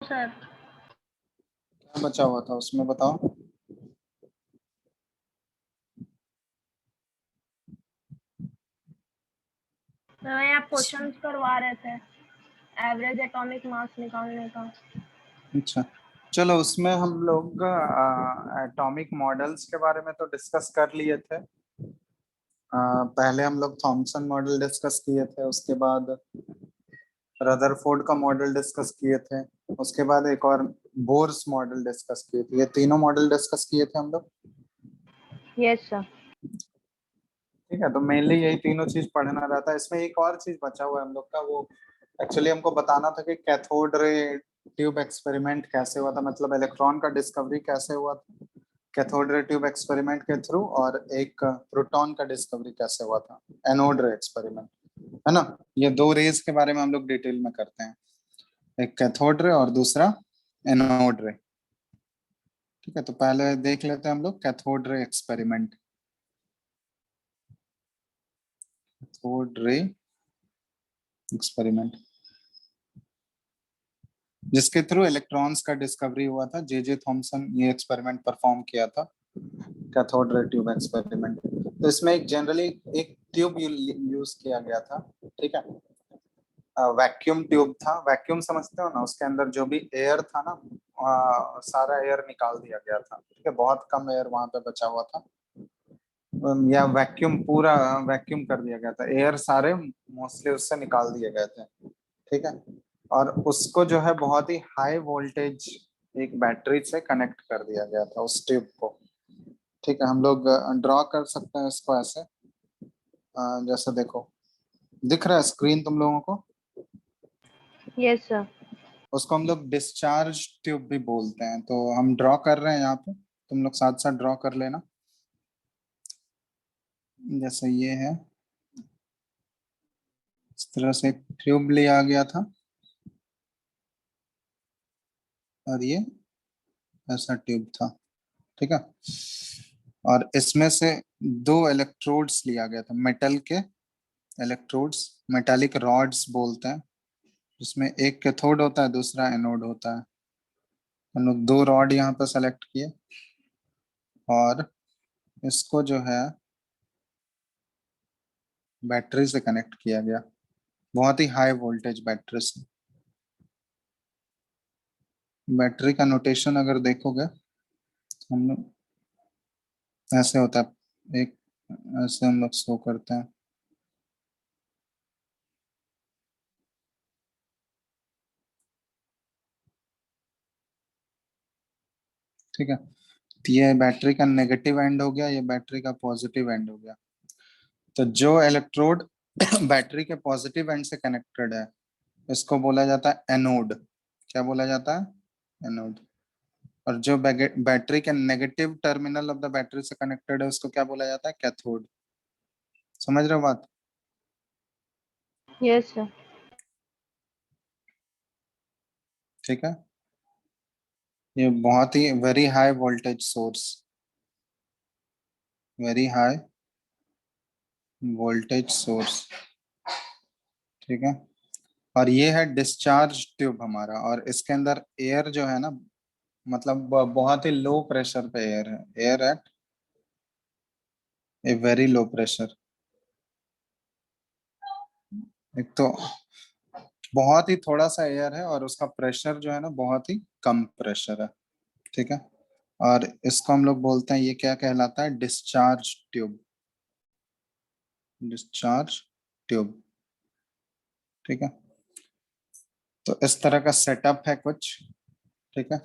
Sir. क्या बचा हुआ था उसमें बताओ। तो आप क्वेश्चंस करवा रहे थे एवरेज एटॉमिक मास निकालने का। अच्छा, चलो उसमें हम लोग एटॉमिक मॉडल्स के बारे में तो डिस्कस कर लिए थे। पहले हम लोग थॉमसन मॉडल डिस्कस किए थे, उसके बाद रदरफोर्ड का मॉडल डिस्कस किए थे, उसके बाद एक और बोर्स मॉडल डिस्कस किए थे। ये तीनों मॉडल डिस्कस किए थे हम लोग। Yes sir. ठीक है, तो मेनली यही तीनों चीज पढ़ना रहता है। इसमें एक और चीज बचा हुआ है हम लोग का, वो एक्चुअली हमको बताना था कि कैथोड रे ट्यूब एक्सपेरिमेंट कैसे हुआ था, मतलब इलेक्ट्रॉन का डिस्कवरी कैसे हुआ था कैथोड रे ट्यूब एक्सपेरिमेंट के थ्रू, और एक प्रोटॉन का डिस्कवरी कैसे हुआ था एनोड रे एक्सपेरिमेंट, है ना। ये दो रेज के बारे में हम लोग डिटेल में करते हैं, एक कैथोड रे और दूसरा एनोड रे। ठीक है, तो पहले देख लेते हैं हम लोग cathode ray experiment. Cathode ray experiment जिसके थ्रू इलेक्ट्रॉन्स का डिस्कवरी हुआ था, जे जे थॉमसन ये एक्सपेरिमेंट परफॉर्म किया था, कैथोड रे ट्यूब एक्सपेरिमेंट। तो इसमें एक जनरली एक ट्यूब यूज किया गया था। ठीक है, वैक्यूम ट्यूब था। वैक्यूम समझते हो ना, उसके अंदर जो भी एयर था ना, सारा एयर निकाल दिया गया था। ठीक है, बहुत कम एयर वहां पे बचा हुआ था, या वैक्यूम पूरा वैक्यूम कर दिया गया था, एयर सारे मोस्टली उससे निकाल दिए गए थे। ठीक है, और उसको जो है बहुत ही हाई वोल्टेज एक बैटरी से कनेक्ट कर दिया गया था उस ट्यूब को। ठीक है, हम लोग ड्रॉ कर सकते हैं इसको ऐसे। जैसे देखो, दिख रहा है स्क्रीन तुम लोगों को। Yes sir. उसको हम लोग डिस्चार्ज ट्यूब भी बोलते हैं। तो हम ड्रॉ कर रहे हैं यहाँ पे, तुम लोग साथ साथ ड्रॉ कर लेना। जैसे ये है, इस तरह से एक ट्यूब लिया गया था, और ये ऐसा ट्यूब था। ठीक है, और इसमें से दो इलेक्ट्रोड्स लिया गया था, मेटल के इलेक्ट्रोड्स, मेटालिक रॉड्स बोलते हैं, जिसमें एक कैथोड होता है, दूसरा एनोड होता है। हम लोग दो रॉड यहाँ पर सेलेक्ट किए, और इसको जो है बैटरी से कनेक्ट किया गया, बहुत ही हाई वोल्टेज बैटरी से। बैटरी का नोटेशन अगर देखोगे, हम लोग ऐसे होता है एक, ऐसे हम लोग शो करते हैं। ठीक है, तो ये बैटरी का नेगेटिव एंड हो गया, ये बैटरी का पॉजिटिव एंड हो गया। तो जो इलेक्ट्रोड बैटरी के पॉजिटिव एंड से कनेक्टेड है, इसको बोला जाता है एनोड। क्या बोला जाता है? एनोड। और जो बैटरी के negative terminal of the battery से कनेक्टेड है, उसको क्या बोला जाता है? कैथोड। समझ रहे हो बात? Yes sir. ठीक है, ये बहुत ही very high voltage source, very high voltage source. ठीक है, और ये है डिस्चार्ज ट्यूब हमारा, और इसके अंदर एयर जो है ना, मतलब बहुत ही लो प्रेशर पे एयर है, air at a very low pressure. एक तो बहुत ही थोड़ा सा एयर है, और उसका प्रेशर जो है ना बहुत ही कम प्रेशर है। ठीक है, और इसको हम लोग बोलते हैं, ये क्या कहलाता है? Discharge tube. Discharge tube. ठीक है, तो इस तरह का सेटअप है कुछ। ठीक है,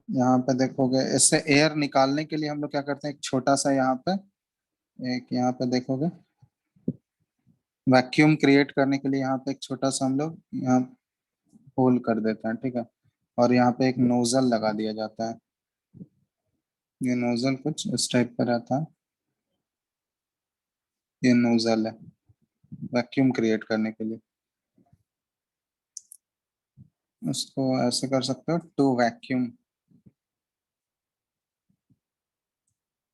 यहाँ पे देखोगे, इससे एयर निकालने के लिए हम लोग क्या करते हैं, एक छोटा सा यहाँ पे, एक यहाँ पे देखोगे, वैक्यूम क्रिएट करने के लिए यहाँ पे एक छोटा सा हम लोग यहाँ होल कर देते हैं। ठीक है, और यहाँ पे एक नोजल लगा दिया जाता है। ये नोजल कुछ इस टाइप का रहता है, ये नोजल है वैक्यूम क्रिएट करने के लिए। उसको ऐसे कर सकते हो, टू वैक्यूम,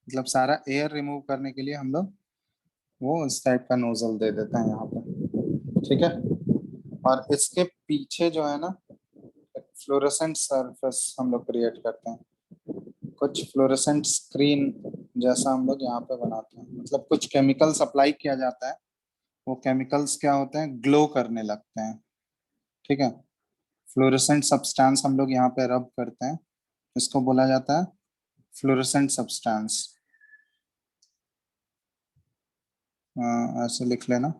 मतलब सारा एयर रिमूव करने के लिए हम लोग वो इस टाइप का नोजल दे देते हैं यहाँ पे। ठीक है, और इसके पीछे जो है ना फ्लोरेसेंट सरफेस हम लोग क्रिएट करते हैं, कुछ फ्लोरेसेंट स्क्रीन जैसा हम लोग यहाँ पे बनाते हैं, मतलब कुछ केमिकल सप्लाई किया जाता है, वो केमिकल्स क्या होते हैं, ग्लो करने लगते हैं। ठीक है, फ्लोरेसेंट सब्सटेंस हम लोग यहाँ पे रब करते हैं, इसको बोला जाता है फ्लोरेसेंट सब्सटेंस। ऐसे लिख लेना।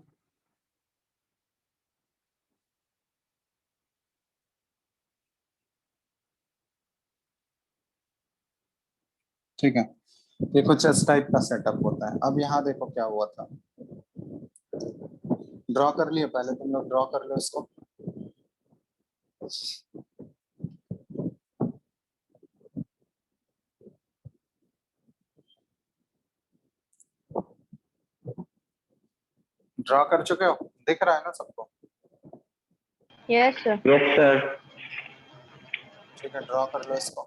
ठीक है, ये कुछ इस टाइप का सेटअप होता है। अब यहाँ देखो क्या हुआ था, ड्रॉ कर लिया, पहले तुम लोग ड्रॉ कर लो इसको। ड्रॉ कर चुके हो, दिख रहा है ना सबको? Yes sir. Yes sir. ठीक है, ड्रॉ कर लो इसको।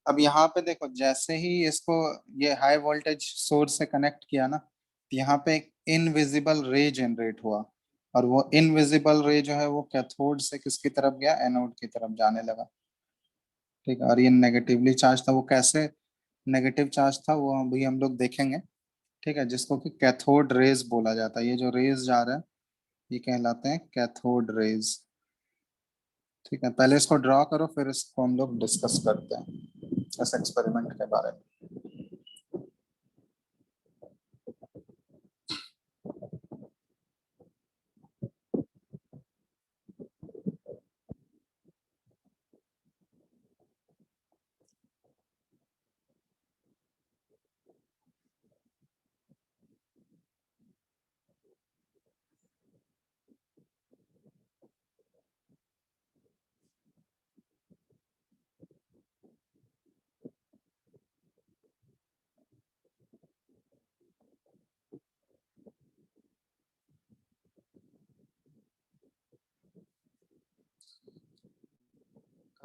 अब यहाँ पे देखो, जैसे ही इसको ये हाई वोल्टेज सोर्स से कनेक्ट किया ना, तो यहाँ पे एक इनविजिबल रे जनरेट हुआ, और वो इनविजिबल रे जो है वो कैथोड से किसकी तरफ गया, एनोड की तरफ जाने लगा। ठीक है, और ये नेगेटिवली चार्ज था। वो कैसे नेगेटिव चार्ज था वो अभी हम लोग देखेंगे। ठीक है, जिसको कि कैथोड रेज बोला जाता है। ये जो रेज जा रहा है ये कहलाते हैं कैथोड रेज। ठीक है, पहले इसको ड्रॉ करो, फिर इसको हम लोग डिस्कस करते हैं इस एक्सपेरिमेंट के बारे में।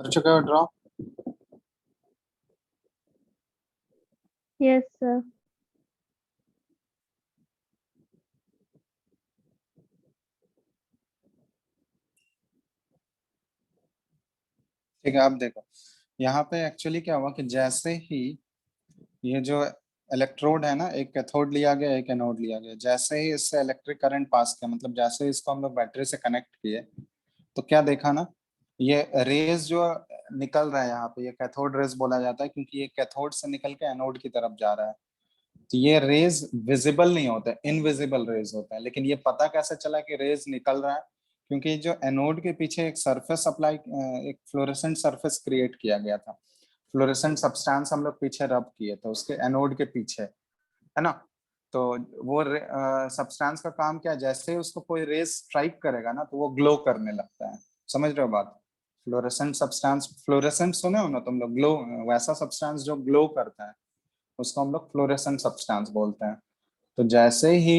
कर चुके हो ड्रॉ? Yes sir. ठीक है, अब देखो यहाँ पे एक्चुअली क्या हुआ कि जैसे ही ये जो इलेक्ट्रोड है ना, एक कैथोड लिया गया, एक एनोड लिया गया, जैसे ही इससे इलेक्ट्रिक करंट पास किया, मतलब जैसे ही इसको हम लोग बैटरी से कनेक्ट किए, तो क्या देखा ना, ये रेज जो निकल रहा है यहाँ पे, ये कैथोड रेज बोला जाता है, क्योंकि ये कैथोड से निकल के एनोड की तरफ जा रहा है। तो ये रेज विजिबल नहीं होता है, इनविजिबल रेज होता है। लेकिन ये पता कैसे चला कि रेज निकल रहा है, क्योंकि जो एनोड के पीछे एक सरफेस अप्लाई, एक फ्लोरेसेंट सरफेस क्रिएट किया गया था। फ्लोरेसेंट सब्सटेंस हम लोग पीछे रब किए थे उसके एनोड के पीछे, है ना। तो वो सब्सटेंस का काम क्या है, जैसे ही उसको कोई रेज स्ट्राइक करेगा ना, तो वो ग्लो करने लगता है। समझ रहे हो बात? फ्लोरेसेंट सब्सटेंस, फ्लोरेसेंट सुने हो ना तुम लोग, ग्लो, वैसा सब्सटेंस जो ग्लो करता है उसको हम लोग फ्लोरेसेंट सब्सटेंस बोलते हैं। तो जैसे ही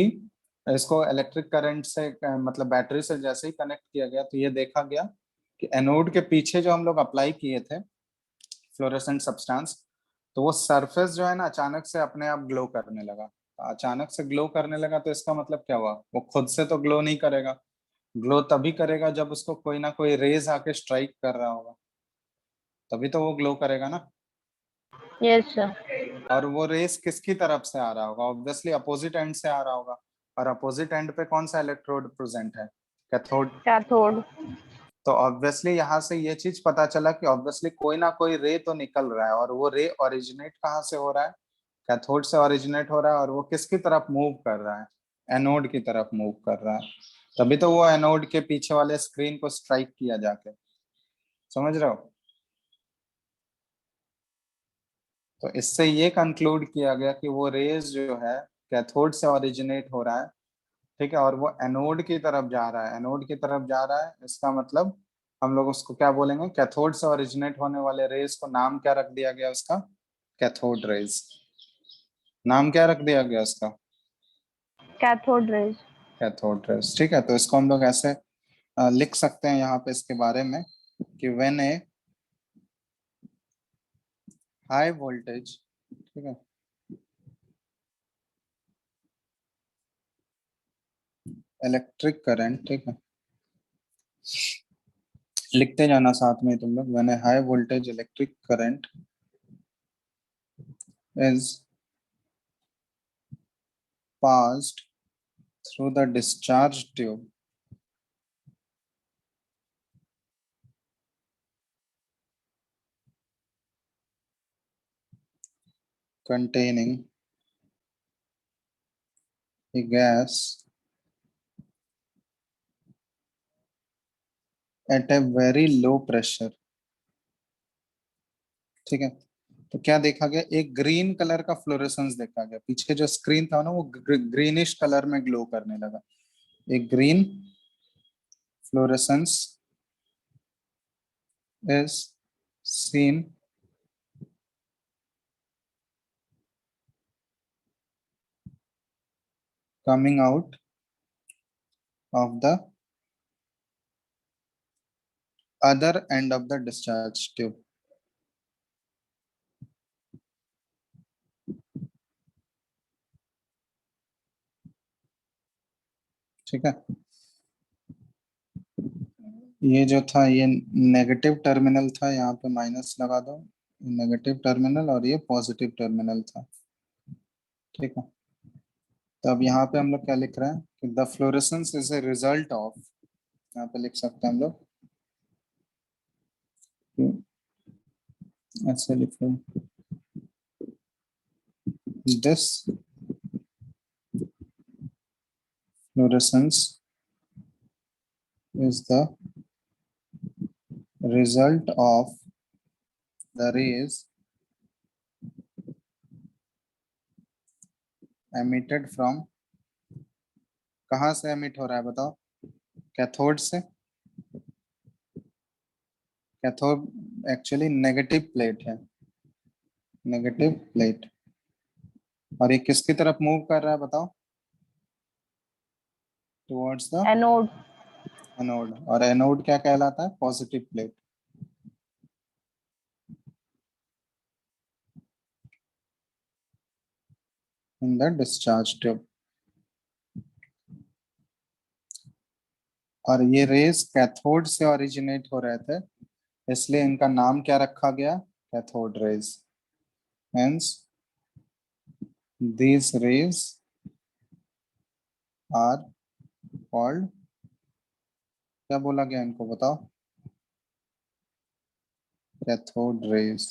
इसको इलेक्ट्रिक करंट से मतलब बैटरी से जैसे ही कनेक्ट किया गया, तो ये देखा गया कि एनोड के पीछे जो हम लोग अप्लाई किए थे फ्लोरेसेंट सब्सटेंस, तो वो सरफेस जो है ना अचानक से अपने आप ग्लो करने लगा। तो अचानक से ग्लो करने लगा, तो इसका मतलब क्या हुआ, वो खुद से तो ग्लो नहीं करेगा। ग्लो तभी करेगा जब उसको कोई ना कोई रेज आके स्ट्राइक कर रहा होगा, तभी तो वो ग्लो करेगा ना। Yes sir. और वो रेस किसकी तरफ से आ रहा होगा, ऑब्वियसली अपोजिट एंड से आ रहा होगा। और अपोजिट एंड पे कौन सा इलेक्ट्रोड प्रेजेंट है, कैथोड। कैथोड। तो ऑब्वियसली यहाँ से ये चीज पता चला कि ऑब्वियसली कोई ना कोई रे तो निकल रहा है, और वो रे ओरिजिनेट कहाँ से हो रहा है, कैथोड से ओरिजिनेट हो रहा है। और वो किसकी तरफ मूव कर रहा है, एनोड की तरफ मूव कर रहा है। तभी तो वो एनोड के पीछे वाले स्क्रीन को स्ट्राइक किया जाके। समझ रहे हो? तो इससे ये कंक्लूड किया गया कि वो रेज जो है कैथोड से ओरिजिनेट हो रहा है। ठीक है, और वो एनोड की तरफ जा रहा है, एनोड की तरफ जा रहा है, इसका मतलब हम लोग उसको क्या बोलेंगे, कैथोड से ओरिजिनेट होने वाले रेज को नाम क्या रख दिया गया उसका, कैथोड रेज। नाम क्या रख दिया गया उसका, कैथोड रेज। Cathode rays. ठीक है, तो इसको हम लोग ऐसे लिख सकते हैं यहाँ पे इसके बारे में कि व्हेन ए हाई वोल्टेज, ठीक है, इलेक्ट्रिक करंट, ठीक है, लिखते जाना साथ में तुम लोग। When A high voltage electric current is passed through the discharge tube containing a gas at a very low pressure। ठीक है, तो क्या देखा गया, एक ग्रीन कलर का फ्लोरेसेंस देखा गया, पीछे जो स्क्रीन था ना वो ग्रीनिश कलर में ग्लो करने लगा। एक green fluorescence is seen coming out of the other end of the discharge tube। ठीक है, ये जो था ये नेगेटिव टर्मिनल था, यहाँ पे माइनस लगा दो, नेगेटिव टर्मिनल, और ये पॉजिटिव टर्मिनल था। ठीक है, तो अब यहाँ पे हम लोग क्या लिख रहे हैं कि the fluorescence is a result of, यहाँ पे लिख सकते हैं हम लोग ऐसे लिखो, this fluorescence is the result of the rays emitted from, कहाँ से एमिट हो रहा है बताओ, कैथोड से। कैथोड एक्चुअली नेगेटिव प्लेट है, नेगेटिव प्लेट, और ये किसकी तरफ मूव कर रहा है बताओ, टुवर्ड्स द एनोड। एनोड, और एनोड क्या कहलाता है, positive plate. In the discharge tube, और ये रेस कैथोड से ओरिजिनेट हो रहे थे, इसलिए इनका नाम क्या रखा गया, cathode rays. Hence these rays are called, क्या बोला गया इनको बताओ, कैथोड रेज।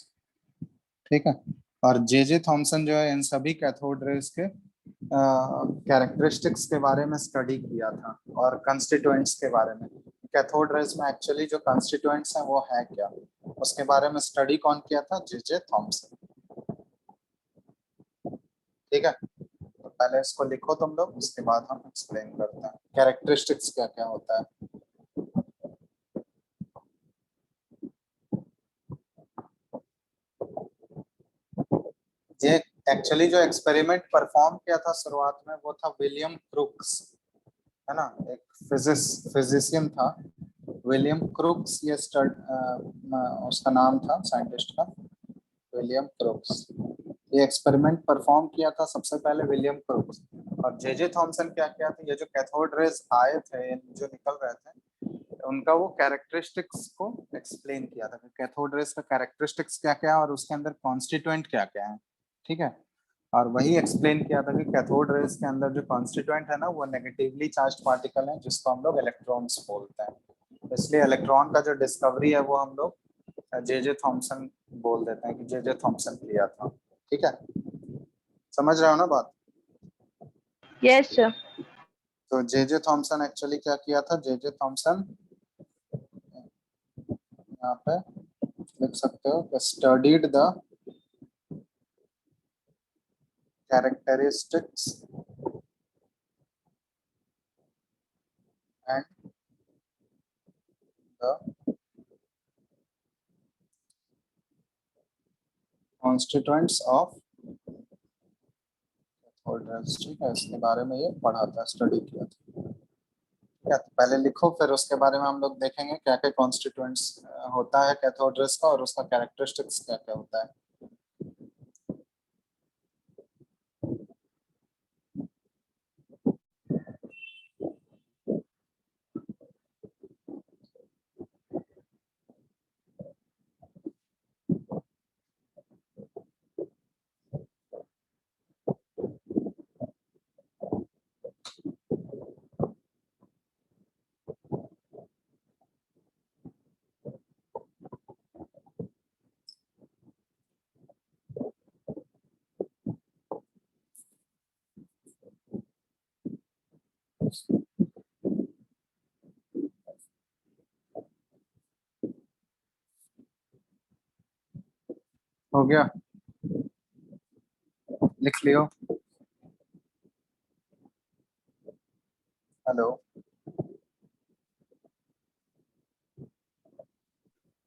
ठीक है, और जे जे थॉमसन जो है इन सभी कैथोड रेज के कैरेक्टरिस्टिक्स के बारे में स्टडी किया था, और कंस्टिट्यूएंट्स के बारे में, कैथोड रेज में एक्चुअली जो कंस्टिट्यूएंट्स हैं वो है क्या, उसके बारे में स्टडी कौन किया था, जे जे थॉमसन। ठीक है, तो पहले इसको लिखो तुम लोग, उसके बाद हम एक्सप्लेन करते हैं कैरेक्टरिस्टिक्स क्या क्या होता है। ये एक्चुअली जो एक्सपेरिमेंट परफॉर्म किया था शुरुआत में वो था विलियम क्रूक्स, है ना, एक फिजिशियन था विलियम क्रूक्स, ये उसका नाम था साइंटिस्ट का, विलियम क्रूक्स। ये एक्सपेरिमेंट परफॉर्म किया था सबसे पहले विलियम क्रूक्स, और जे जे थॉमसन क्या किया था, ये जो कैथोड रेज आए थे जो निकल रहे थे, उनका वो कैरेक्टरिस्टिक्स को एक्सप्लेन किया था कि कैथोड रेज का कैरेक्टरिस्टिक्स क्या क्या है और उसके अंदर कॉन्स्टिट्यूएंट क्या क्या है। ठीक है, और वही एक्सप्लेन किया था कि कैथोड रेज के अंदर जो कॉन्स्टिट्यूएंट है ना वो नेगेटिवली चार्ज पार्टिकल है, जिसको हम लोग इलेक्ट्रॉन्स बोलते हैं। इसलिए इलेक्ट्रॉन का जो डिस्कवरी है वो हम लोग जे जे थॉमसन बोल देते हैं कि जे जे थॉमसन किया था। ठीक है, समझ रहे हो ना बात। Yes sir. तो जे जे थॉमसन एक्चुअली क्या किया था, जे जे थॉमसन यहाँ पे लिख सकते हो, studied the characteristics and the constituents of cathode rays. ठीक है, इसके बारे में ये पढ़ा था, स्टडी किया था। क्या, तो पहले लिखो, फिर उसके बारे में हम लोग देखेंगे क्या क्या कॉन्स्टिट्यूएंट्स होता है कैथोड रेज का, और उसका कैरेक्टरिस्टिक्स क्या क्या होता है। हो गया, लिख लियो। Hello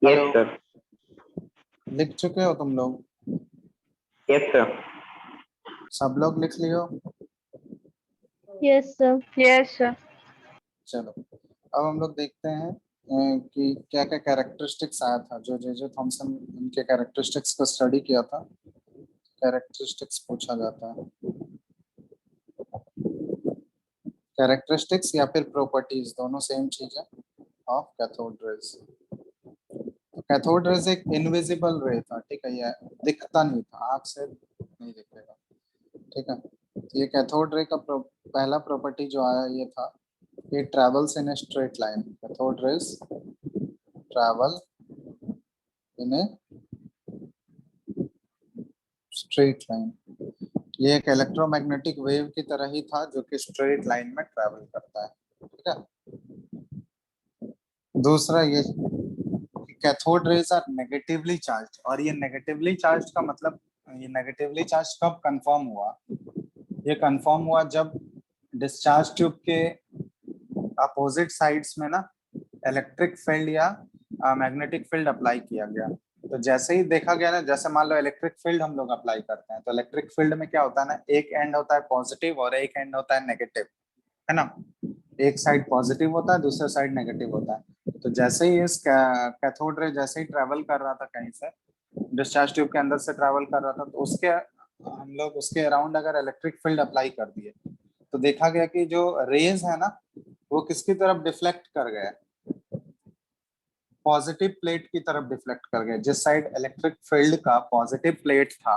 hello, yes sir. लिख चुके हो तुम लोग? Yes sir. सब लोग लिख लियो? Yes sir. Yes sir. चलो अब हम लोग देखते हैं कि क्या क्या कैरेक्टरिस्टिक्स आया था। जो जे जे थॉमसन इनके कैरेक्टरिस्टिक्स को स्टडी किया था, कैरेक्टरिस्टिक्स पूछा जाता है। कैरेक्टरिस्टिक्स या फिर प्रॉपर्टीज दोनों सेम चीज है of cathode rays. Cathode rays एक इनविजिबल रे था, ठीक है, ये दिखता नहीं था, आंख से नहीं दिखेगा, ठीक है। तो ये कैथोड रे का पहला प्रॉपर्टी जो आया ये था, it travels in a straight line. Cathode rays travel in a straight line. ये एक इलेक्ट्रोमैग्नेटिक वेव की तरह ही था जो कि स्ट्रेट लाइन में ट्रैवल करता है, ठीक है। दूसरा ये cathode rays are negatively charge, और ये नेगेटिवली चार्ज का मतलब, ये नेगेटिवली चार्ज कब कंफर्म हुआ? ये कंफर्म हुआ जब डिस्चार्ज ट्यूब के अपोजिट साइड्स में ना इलेक्ट्रिक फील्ड या मैग्नेटिक फील्ड अप्लाई किया गया। तो जैसे ही देखा गया ना, जैसे मान लो इलेक्ट्रिक फील्ड हम लोग अप्लाई करते हैं, तो इलेक्ट्रिक फील्ड में क्या होता है ना, एक एंड होता है पॉजिटिव और एक एंड होता है नेगेटिव, है ना। एक साइड पॉजिटिव होता है, दूसरा साइड नेगेटिव होता है। तो जैसे ही इस कैथोड रे जैसे ही ट्रेवल कर रहा था कहीं से, डिस्चार्ज ट्यूब के अंदर से ट्रेवल कर रहा था, तो उसके हम लोग उसके अराउंड अगर इलेक्ट्रिक फील्ड अप्लाई कर दिए, तो देखा गया कि जो रेज है ना वो किसकी तरफ डिफ्लेक्ट कर गए? पॉजिटिव प्लेट की तरफ डिफ्लेक्ट कर गए। जिस साइड इलेक्ट्रिक फील्ड का पॉजिटिव प्लेट था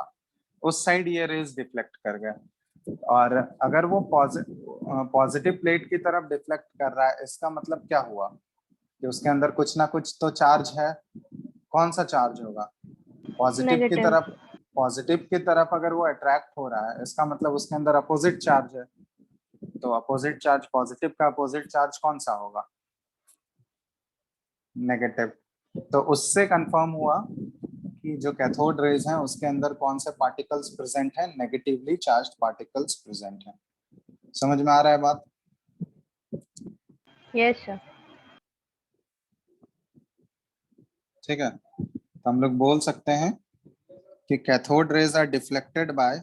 उस साइड ये रेज डिफ्लेक्ट कर गए। और अगर वो पॉजिटिव प्लेट की तरफ डिफ्लेक्ट कर रहा है, इसका मतलब क्या हुआ कि उसके अंदर कुछ ना कुछ तो चार्ज है। कौन सा चार्ज होगा? पॉजिटिव की नेगेटिव। तरफ, पॉजिटिव की तरफ अगर वो अट्रैक्ट हो रहा है, इसका मतलब उसके अंदर अपोजिट चार्ज है। तो अपोजिट चार्ज, पॉजिटिव का अपोजिट चार्ज कौन सा होगा? नेगेटिव। तो उससे कंफर्म हुआ कि जो कैथोड रेज हैं उसके अंदर कौन से पार्टिकल्स प्रेजेंट हैं? नेगेटिवली चार्ज्ड पार्टिकल्स प्रेजेंट हैं। समझ में आ रहा है बात? Yes sir. ठीक है, तो हम लोग बोल सकते हैं कि cathode rays are deflected by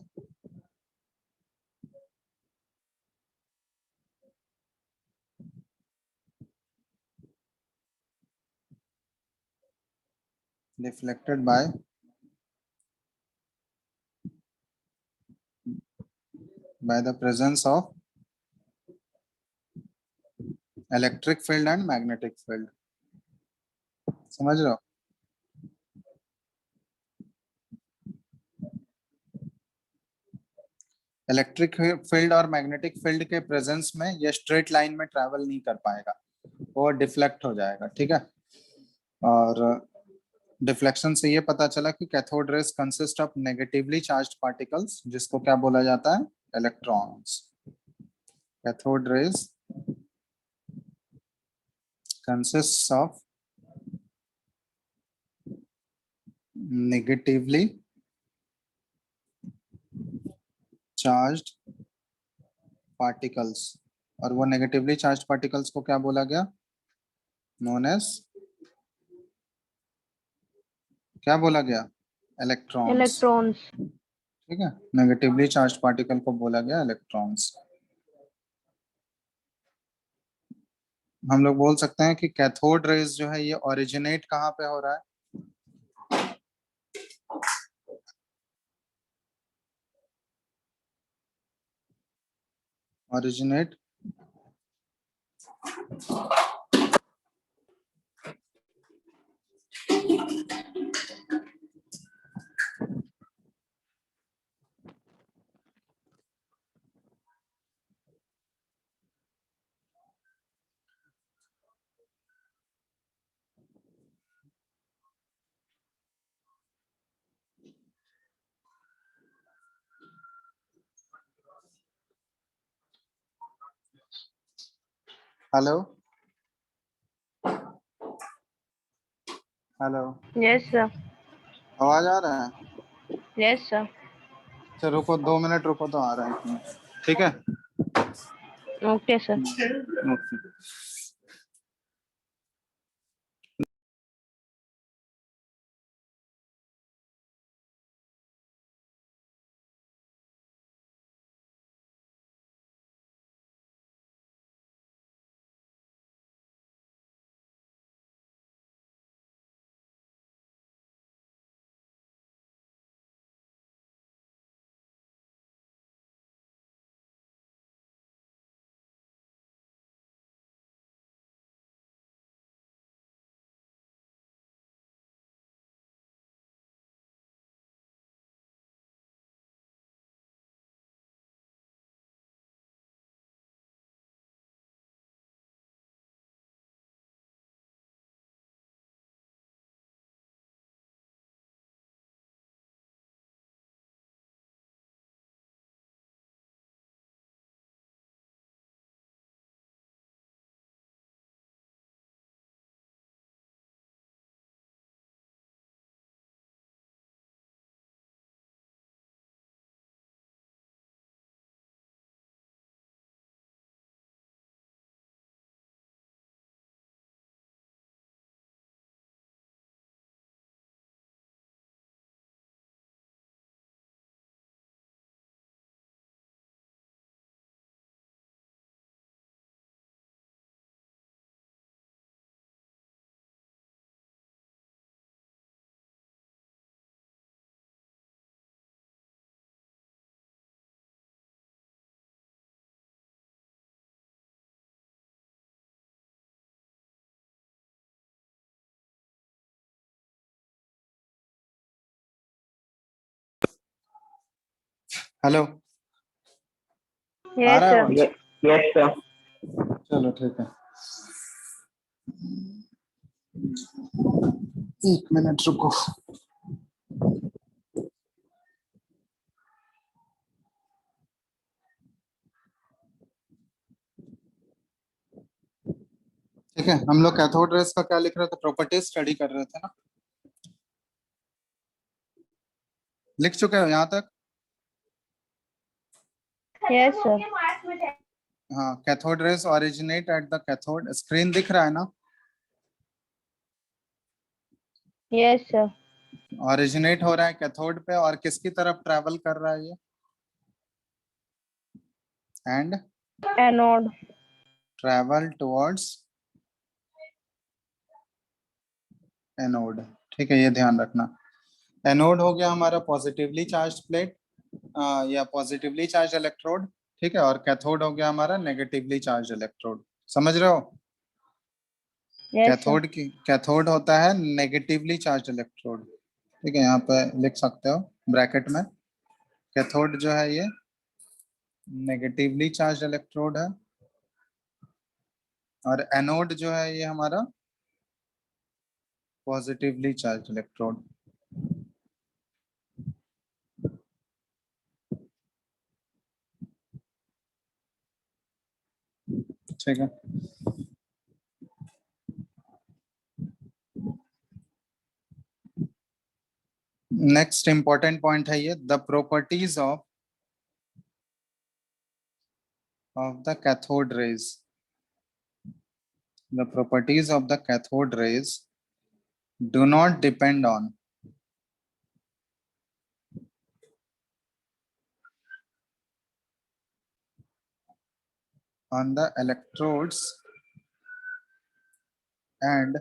deflected by the presence of electric field and magnetic field। समझ रहे हो? इलेक्ट्रिक फील्ड और मैग्नेटिक फील्ड के प्रेजेंस में ये स्ट्रेट लाइन में ट्रैवल नहीं कर पाएगा, वो डिफ्लेक्ट हो जाएगा, ठीक है। और डिफ्लेक्शन से ये पता चला कि cathode raise consist of negatively charged particles, जिसको क्या बोला जाता है? Electrons. Cathode rays consists of negatively charged particles, और वो नेगेटिवली चार्ज पार्टिकल्स को क्या बोला गया? नोन एज, क्या बोला गया? इलेक्ट्रॉन्स। इलेक्ट्रॉन्स। ठीक है, नेगेटिवली चार्ज पार्टिकल को बोला गया इलेक्ट्रॉन्स। हम लोग बोल सकते हैं कि कैथोड रेज जो है ये ओरिजिनेट कहाँ पे हो रहा है? Originate hello hello, yes sir. आवाज आ रहा है? Yes sir. अच्छा रुको, 2 मिनट रुको तो आ रहा है 1 मिनट। ठीक है। Okay sir. ओके। हेलो, आ यस रहा है सर। आवाज? Yes, sir. चलो ठीक है, 1 मिनट रुको। ठीक है, हम लोग कैथोड रेस का क्या लिख रहे थे? प्रॉपर्टीज स्टडी कर रहे थे ना। लिख चुके हो यहाँ तक? Yes sir. हाँ, cathode rays originate at the cathode. Screen दिख रहा है ना? Yes sir. ओरिजिनेट हो रहा है कैथोड पे, और किसकी तरफ ट्रैवल कर रहा है ये? And anode. Travel towards anode. ठीक है, ये ध्यान रखना। एनोड हो गया हमारा पॉजिटिवली चार्ज प्लेट या पॉजिटिवली चार्ज इलेक्ट्रोड। ठीक है, और कैथोड हो गया हमारा नेगेटिवली चार्ज इलेक्ट्रोड। समझ रहे हो? Yes sir. कैथोड होता है नेगेटिवली चार्ज इलेक्ट्रोड। ठीक है, यहाँ पे लिख सकते हो ब्रैकेट में, कैथोड जो है ये नेगेटिवली चार्ज इलेक्ट्रोड है, और एनोड जो है ये हमारा पॉजिटिवली चार्ज इलेक्ट्रोड। ठीक है। नेक्स्ट इंपॉर्टेंट पॉइंट है ये, the properties of the cathode raise. The properties of the cathode rays do not depend on the electrodes and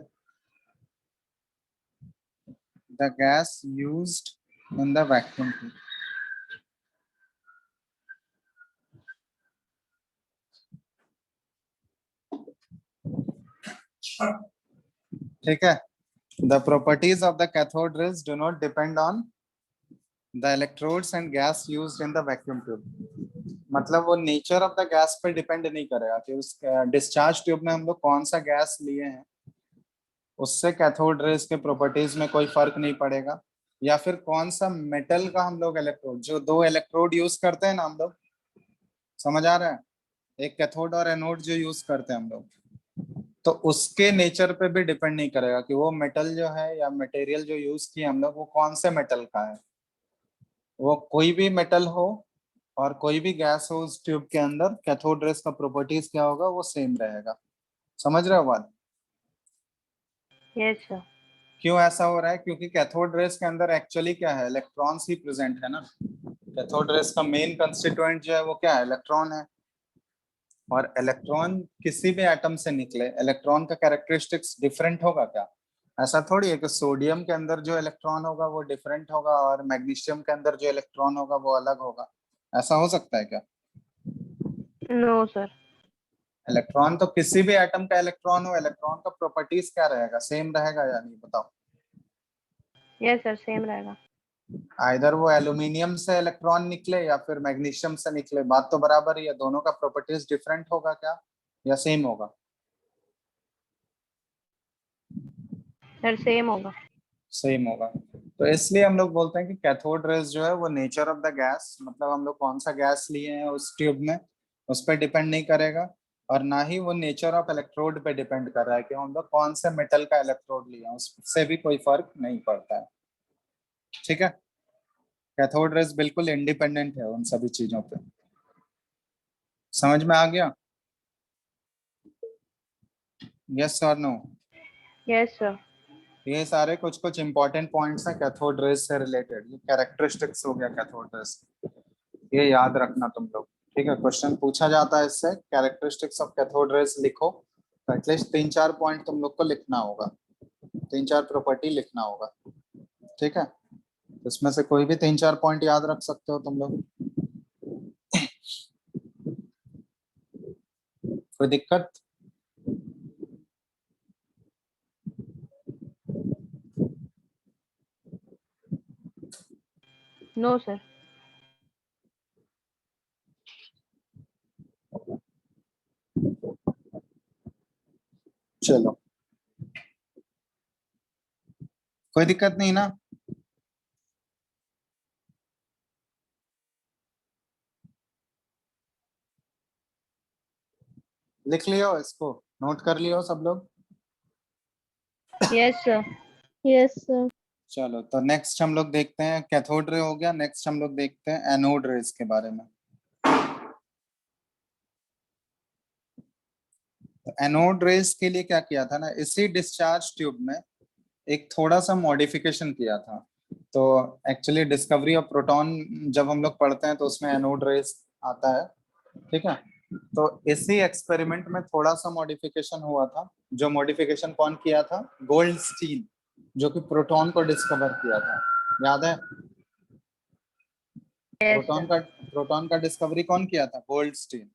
the gas used in the vacuum tube. ठीक है, the properties of the cathode rays do not depend on the electrodes and gas used in the vacuum tube. मतलब वो nature of the gas पर depend नहीं करेगा कि उस discharge tube में हम लोग कौन सा गैस लिए हैं, उससे कैथोड रेज के प्रॉपर्टीज में कोई फर्क नहीं पड़ेगा। या फिर कौन सा मेटल का हम लोग इलेक्ट्रोड, जो 2 इलेक्ट्रोड यूज करते हैं ना हम लोग, समझ आ रहा है? एक कैथोड और एनोड जो यूज करते हैं हम लोग, तो उसके नेचर पे भी डिपेंड नहीं करेगा कि वो मेटल जो है या मटेरियल जो यूज किए हम लोग वो कौन से मेटल का है। वो कोई भी मेटल हो और कोई भी गैस हो उस ट्यूब के अंदर, कैथोड रेस का प्रॉपर्टीज क्या होगा, वो सेम रहेगा। समझ रहे हो बात? Yes sir. क्यों ऐसा हो रहा है? क्योंकि कैथोड रेस के अंदर एक्चुअली क्या है, इलेक्ट्रॉन्स ही प्रेजेंट है ना। कैथोड रेस का मेन कंस्टिट्यूएंट जो है वो क्या है, इलेक्ट्रॉन है। और इलेक्ट्रॉन किसी भी एटम से निकले, इलेक्ट्रॉन का कैरेक्टरिस्टिक्स डिफरेंट होगा क्या? ऐसा थोड़ी है कि सोडियम के अंदर जो इलेक्ट्रॉन होगा वो डिफरेंट होगा और मैग्नीशियम के अंदर जो इलेक्ट्रॉन होगा वो अलग होगा। ऐसा हो सकता है क्या? No sir. इलेक्ट्रॉन तो किसी भी एटम का इलेक्ट्रॉन हो, इलेक्ट्रॉन का प्रॉपर्टीज क्या रहेगा, सेम रहेगा या नहीं, बताओ। यस सर, सेम रहेगा। आइदर वो एल्यूमिनियम से इलेक्ट्रॉन निकले या फिर मैग्नीशियम से निकले, बात तो बराबर ही है। दोनों का प्रॉपर्टीज डिफरेंट होगा क्या या सेम होगा? सर सेम होगा। सेम होगा। तो इसलिए हम लोग बोलते हैं कि कैथोड रेज जो है वो नेचर ऑफ द गैस, मतलब हम लोग कौन सा गैस लिए हैं उस ट्यूब में, उस पर डिपेंड नहीं करेगा। और ना ही वो नेचर ऑफ इलेक्ट्रोड पे डिपेंड कर रहा है कि हम लोग कौन से मेटल का इलेक्ट्रोड लिए हैं, उससे भी कोई फर्क नहीं पड़ता है। ठीक है। कैथोड रेज बिल्कुल इंडिपेंडेंट है उन सभी चीजों पे। समझ में आ गया? यस और नो? Yes sir. ये सारे कुछ कुछ इंपॉर्टेंट पॉइंट्स हैं कैथोड रेज से रिलेटेड। ये कैरेक्टरिस्टिक्स हो गया कैथोड रेज, ये याद रखना तुम लोग। ठीक है, क्वेश्चन पूछा जाता है इससे, कैरेक्टरिस्टिक्स ऑफ कैथोड रेज लिखो, तो एटलीस्ट 3-4 पॉइंट तुम लोग को लिखना होगा, 3-4 प्रॉपर्टी लिखना होगा। ठीक है, इसमें से कोई भी 3-4 पॉइंट याद रख सकते हो तुम लोग। कोई दिक्कत? No sir. चलो, कोई दिक्कत नहीं ना? लिख लियो इसको, नोट कर लियो सब लोग। Yes sir. Yes sir. चलो, तो नेक्स्ट हम लोग देखते हैं, कैथोड रे हो गया, नेक्स्ट हम लोग देखते हैं एनोड रेज के बारे में। तो एनोड रेज के लिए क्या किया था ना, इसी डिस्चार्ज ट्यूब में एक थोड़ा सा मॉडिफिकेशन किया था। तो एक्चुअली डिस्कवरी ऑफ प्रोटॉन जब हम लोग पढ़ते हैं तो उसमें एनोड रेज आता है। ठीक है, तो इसी एक्सपेरिमेंट में थोड़ा सा मॉडिफिकेशन हुआ था। जो मॉडिफिकेशन कौन किया था? गोल्डस्टीन, जो कि प्रोटॉन को डिस्कवर किया था। याद है? Yes proton sir. का प्रोटॉन का डिस्कवरी कौन किया था? गोल्डस्टीन।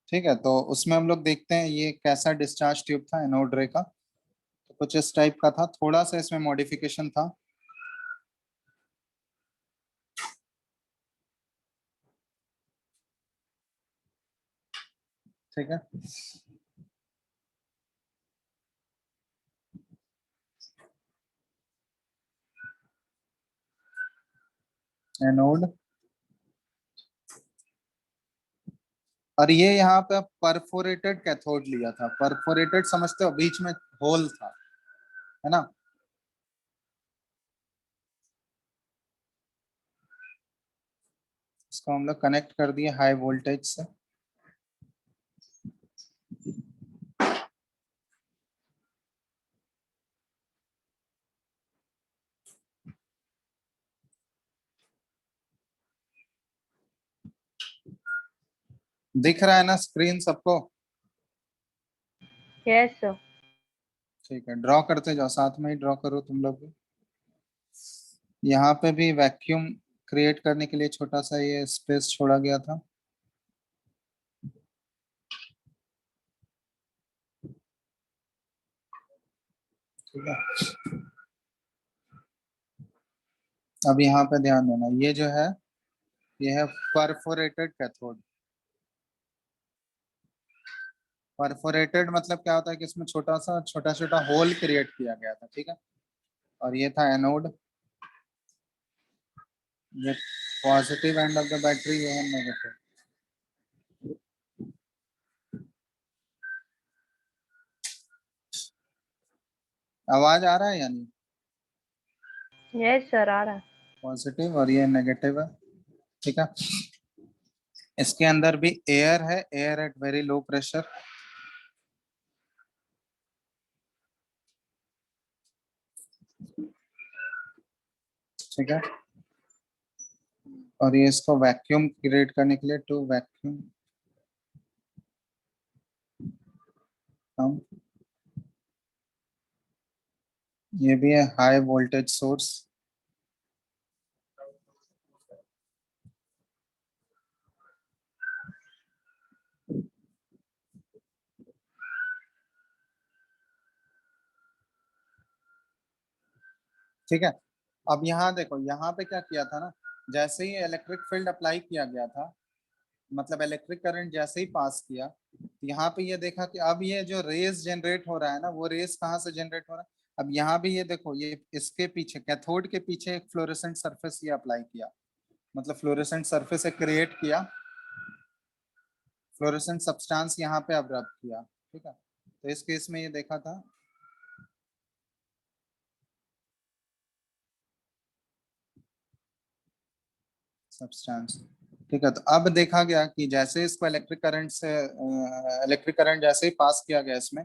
ठीक है, तो उसमें हम लोग देखते हैं ये कैसा डिस्चार्ज ट्यूब था एनोड रे का। तो कुछ इस टाइप का था, थोड़ा सा इसमें मॉडिफिकेशन था। ठीक है, एनोड, और ये यहाँ पे परफोरेटेड कैथोड लिया था। परफोरेटेड समझते हो, बीच में होल था, है ना। इसको हम लोग कनेक्ट कर दिए हाई वोल्टेज से। दिख रहा है ना स्क्रीन सबको? Yes sir. ठीक है, ड्रॉ करते जाओ, साथ में ही ड्रॉ करो तुम लोग भी। यहाँ पे भी वैक्यूम क्रिएट करने के लिए छोटा सा ये स्पेस छोड़ा गया था। ठीक है, अब यहाँ पे ध्यान देना, ये जो है ये है परफोरेटेड कैथोड। परफोरेटेड मतलब क्या होता है कि इसमें छोटा छोटा होल क्रिएट किया गया था। ठीक है, और ये था एनोड, ये positive end of the battery, ये है नेगेटिव। आवाज आ रहा है या नहीं? यस सर, आ रहा है। पॉजिटिव और ये नेगेटिव है, ठीक है। इसके अंदर भी एयर है, air at very low pressure, ठीक है। और ये इसको वैक्यूम क्रिएट करने के लिए टू वैक्यूम हम, ये भी है हाई वोल्टेज सोर्स, ठीक है। अब यहाँ देखो, यहाँ पे क्या किया था ना, जैसे ही इलेक्ट्रिक फील्ड अप्लाई किया गया था, मतलब इलेक्ट्रिक करंट जैसे ही पास किया, तो यहाँ पे ये देखा कि अब ये जो रेस जनरेट हो रहा है ना, वो रेस कहाँ से जनरेट हो रहा है। अब यहाँ भी ये देखो, ये इसके पीछे कैथोड के पीछे एक फ्लोरेसेंट सरफेस ये अप्लाई किया, मतलब फ्लोरेसेंट सरफेस क्रिएट किया, फ्लोरेसेंट सब्सटेंस यहाँ पे अब्रप्ट किया, ठीक है। तो इस केस में ये देखा था सब्सटेंस, ठीक है। तो अब देखा गया कि जैसे इसको इलेक्ट्रिक करंट जैसे ही पास किया गया इसमें,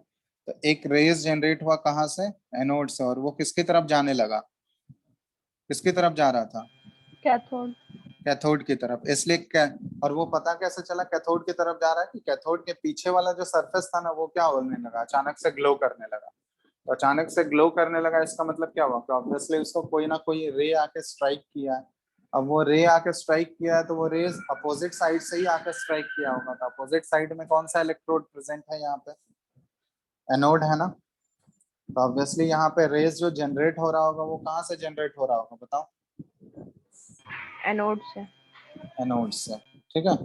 तो एक रेज जनरेट हुआ कहाँ से, एनोड से, और वो किसकी तरफ जाने लगा, किसकी तरफ जा रहा था, कैथोड। कैथोड की तरफ। इसलिए और वो पता कैसे चला कैथोड की तरफ जा रहा है, कि कैथोड के पीछे वाला जो सरफेस था ना, वो क्या होने लगा, अचानक से ग्लो करने लगा। तो अचानक से ग्लो करने लगा, इसका मतलब क्या हुआ कि ऑब्वियसली उसको कोई ना कोई रे आके स्ट्राइक किया है। अब वो रे आके स्ट्राइक किया है, तो वो रेज अपोजिट साइड से ही आके स्ट्राइक किया होगा। तो अपोजिट साइड में कौन सा इलेक्ट्रोड प्रेजेंट है, यहाँ पे एनोड है ना। तो ऑब्वियसली यहाँ पे रेज जो जनरेट हो रहा होगा, वो कहाँ से जनरेट हो रहा होगा बताओ, एनोड से। एनोड से, ठीक है।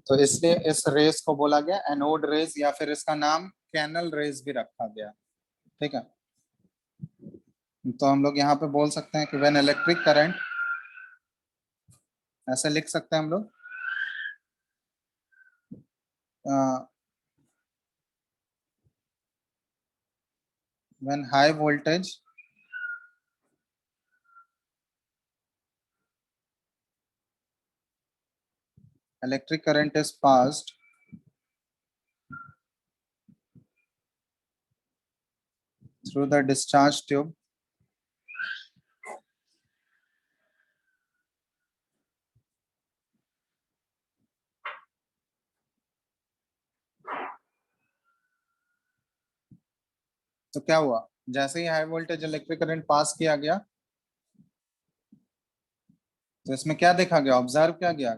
तो इसलिए इस रेस को बोला गया एनोड रेज, या फिर इसका नाम कैनल रेज भी रखा गया, ठीक है। तो हम लोग यहाँ पे बोल सकते हैं कि व्हेन इलेक्ट्रिक करंट, ऐसे लिख सकते हैं हम लोग, when high voltage electric current is passed through the discharge tube, तो क्या हुआ, जैसे ही high voltage electric current pass किया गया, तो इसमें क्या देखा गया, ऑब्जर्व क्या गया,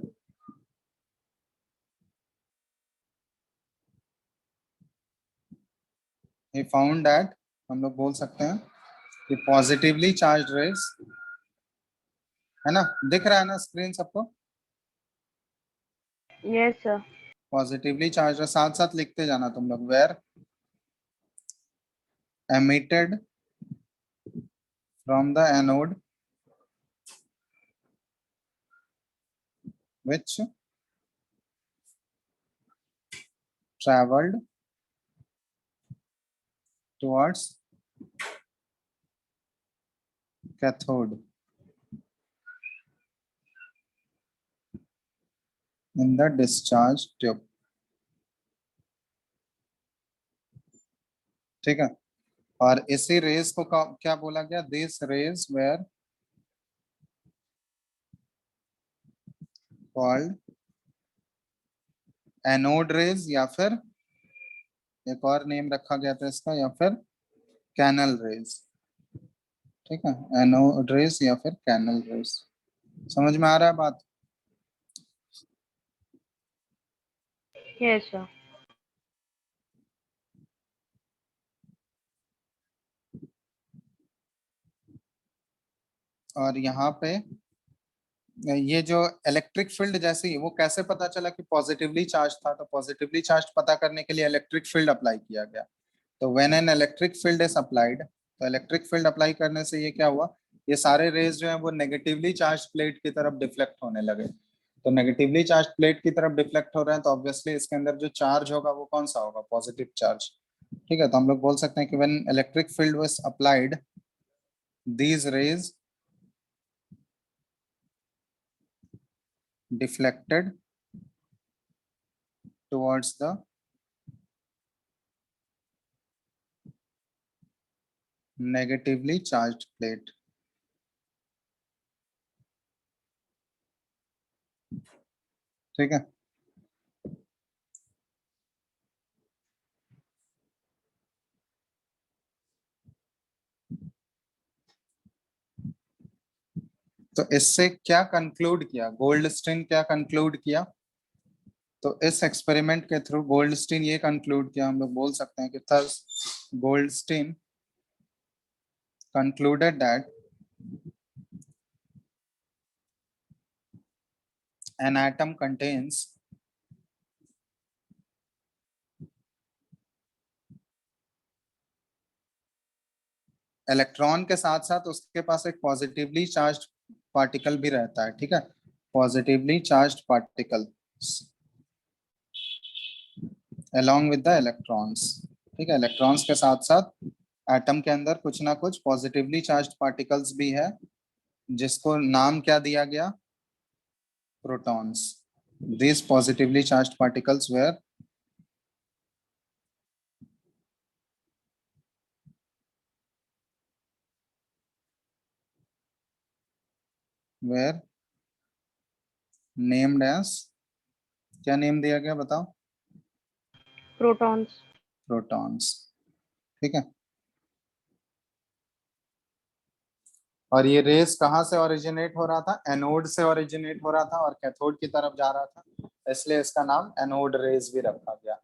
he found that, हम लोग बोल सकते हैं कि पॉजिटिवली चार्ज रेज, है ना, दिख रहा है ना स्क्रीन सबको, यस सर। पॉजिटिवली चार्ज, साथ साथ लिखते जाना तुम लोग, where emitted from the anode which traveled towards cathode in the discharge tube, ठीक है। और इसी रेस को क्या बोला गया, this rays were called anode rays, या फिर एक और नेम रखा गया था इसका, या फिर कैनल रेज, ठीक है। एनोड रेज या फिर कैनल रेज, समझ में आ रहा है बात। Yes sir. और यहाँ पे ये जो इलेक्ट्रिक फील्ड जैसे ही, वो कैसे पता चला कि पॉजिटिवली चार्ज था, तो पॉजिटिवली चार्ज पता करने के लिए इलेक्ट्रिक फील्ड अप्लाई किया गया। तो when an electric field is applied, तो इलेक्ट्रिक फील्ड अप्लाई करने से ये क्या हुआ, ये सारे रेज जो है वो नेगेटिवली चार्ज प्लेट की तरफ डिफ्लेक्ट होने लगे। तो नेगेटिवली चार्ज प्लेट की तरफ डिफ्लेक्ट हो रहे हैं, तो ऑब्वियसली इसके अंदर जो चार्ज होगा वो कौन सा होगा, पॉजिटिव चार्ज, ठीक है। तो हम लोग बोल सकते हैं कि when electric field was applied, these rays deflected towards the negatively charged plate. ठीक है, तो इससे क्या कंक्लूड किया गोल्डस्टीन, क्या कंक्लूड किया? तो इस एक्सपेरिमेंट के थ्रू गोल्डस्टीन ये कंक्लूड किया, हम लोग बोल सकते हैं कि thus Goldstein concluded that an atom contains electron के साथ साथ उसके पास एक पॉजिटिवली चार्ज्ड पार्टिकल भी रहता है, ठीक है, positively charged particle along with the electrons, ठीक है, इलेक्ट्रॉन्स के साथ साथ एटम के अंदर कुछ ना कुछ पॉजिटिवली चार्ज्ड पार्टिकल्स भी है, जिसको नाम क्या दिया गया? Protons. These positively charged particles were named as, क्या नेम दिया गया बताओ? प्रोटॉन्स। प्रोटॉन्स, ठीक है। और ये रेस कहाँ से ओरिजिनेट हो रहा था? एनोड से ओरिजिनेट हो रहा था और कैथोड की तरफ जा रहा था, इसलिए इसका नाम एनोड रेस भी रखा गया।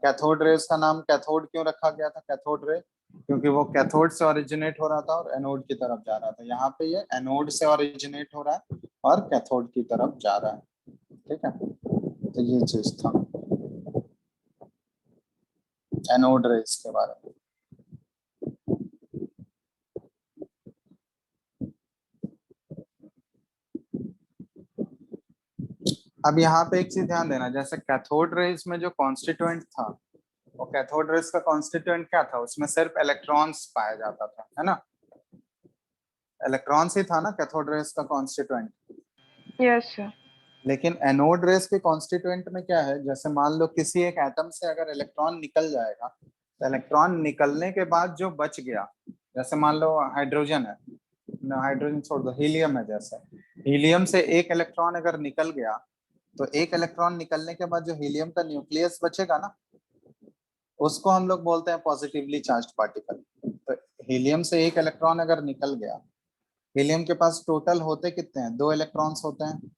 कैथोड रेस का नाम कैथोड क्यों रखा गया था? कैथोड रे, क्योंकि वो कैथोड से ओरिजिनेट हो रहा था और एनोड की तरफ जा रहा था। यहाँ पे ये एनोड से ओरिजिनेट हो रहा है और कैथोड की तरफ जा रहा है, ठीक है। तो ये चीज था एनोड रेस के बारे में। अब यहाँ पे एक चीज ध्यान देना, जैसे कैथोड रेस में जो कॉन्स्टिट्यूएंट था, वो कैथोड रेस का कॉन्स्टिट्यूएंट क्या था? उसमें सिर्फ इलेक्ट्रॉन्स पाया जाता था, है ना, इलेक्ट्रॉन्स ही था ना कैथोड रेस का कॉन्स्टिट्यूएंट। Yes sir. लेकिन एनोड रेस के कॉन्स्टिट्यूएंट में क्या है? जैसे मान लो किसी एक एटम से अगर इलेक्ट्रॉन निकल जाएगा, तो इलेक्ट्रॉन निकलने के बाद जो बच गया, जैसे मान लो हाइड्रोजन है, हाइड्रोजन छोड़ दो, हीलियम है, जैसे हीलियम से एक इलेक्ट्रॉन अगर निकल गया, तो एक इलेक्ट्रॉन निकलने के बाद जो हीलियम का न्यूक्लियस बचेगा ना, उसको हम लोग बोलते हैं पॉजिटिवली चार्ज्ड पार्टिकल। तो हीलियम से एक इलेक्ट्रॉन अगर निकल गया, हीलियम के पास टोटल होते कितने हैं? 2 इलेक्ट्रॉन्स होते हैं,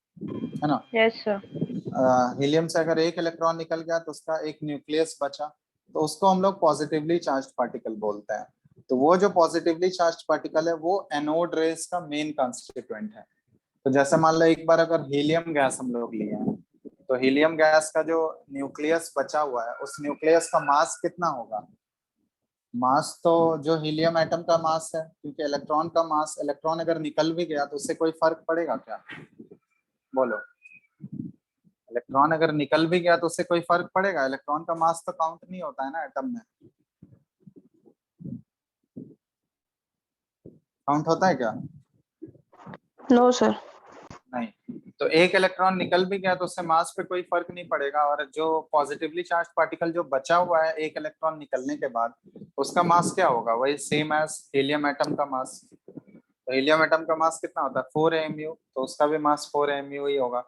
है ना। Yes sir. हीलियम से अगर एक इलेक्ट्रॉन निकल गया तो उसका एक न्यूक्लियस बचा, तो उसको हम लोग पॉजिटिवली चार्ज्ड पार्टिकल बोलते हैं। तो वो जो पॉजिटिवली चार्ज्ड पार्टिकल है वो एनोड रेस का मेन कंस्टिट्यूएंट है। तो जैसे मान लो एक बार अगर हीलियम गैस हम लोग लिए हैं, तो हीलियम गैस का जो न्यूक्लियस बचा हुआ है, उस न्यूक्लियस का मास कितना होगा? मास तो जो हीलियम एटम का मास है, क्योंकि इलेक्ट्रॉन का मास, इलेक्ट्रॉन अगर निकल भी गया तो उससे कोई फर्क पड़ेगा क्या? बोलो, इलेक्ट्रॉन अगर निकल भी गया तो उससे कोई फर्क पड़ेगा? इलेक्ट्रॉन का मास तो काउंट नहीं होता है ना एटम में, काउंट होता है क्या? No sir. नहीं। तो एक इलेक्ट्रॉन निकल भी गया तो उससे मास पे कोई फर्क नहीं पड़ेगा, और जो पॉजिटिवली चार्ज पार्टिकल जो बचा हुआ है एक इलेक्ट्रॉन निकलने के बाद, उसका मास क्या होगा? वही सेम एज हीलियम एटम का मास। तो हीलियम एटम का मास कितना होता है? 4 AMU, तो उसका भी मास 4 AMU ही होगा।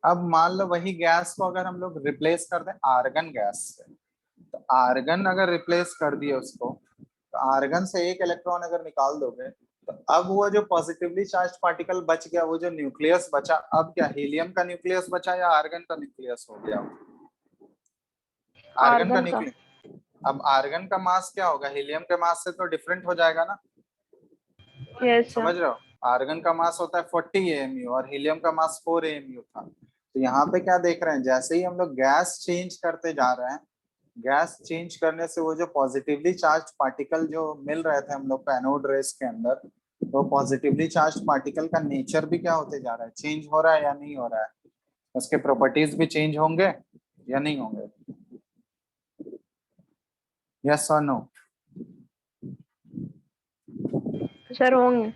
अब मान लो वही गैस को अगर हम लोग रिप्लेस कर दें आर्गन गैस से, तो आर्गन अगर रिप्लेस कर दिए उसको, तो आर्गन से एक इलेक्ट्रॉन अगर निकाल दोगे, तो अब वो जो पॉजिटिवली चार्ज पार्टिकल बच गया, वो जो न्यूक्लियस बचा, अब क्या हीलियम का न्यूक्लियस बचा या आर्गन का न्यूक्लियस हो गया? आर्गन का आर्गन का। न्यूक्लियस। अब आर्गन का मास क्या होगा? हीलियम के मास से तो डिफरेंट हो जाएगा ना, यस सर। समझ रहे हो। आर्गन का मास होता है 40 AMU और हीलियम का मास 4 AMU था। तो यहाँ पे क्या देख रहे हैं, जैसे ही हम लोग गैस चेंज करते जा रहे हैं, गैस चेंज करने से वो जो पॉजिटिवली चार्ज पार्टिकल जो मिल रहे थे हम लोग को एनोड रेस के अंदर, तो पॉजिटिवली चार्ज पार्टिकल का नेचर भी क्या होते जा रहा है? चेंज हो रहा है या नहीं हो रहा है? उसके प्रॉपर्टीज भी चेंज होंगे या नहीं होंगे? यस और नो? सर होंगे।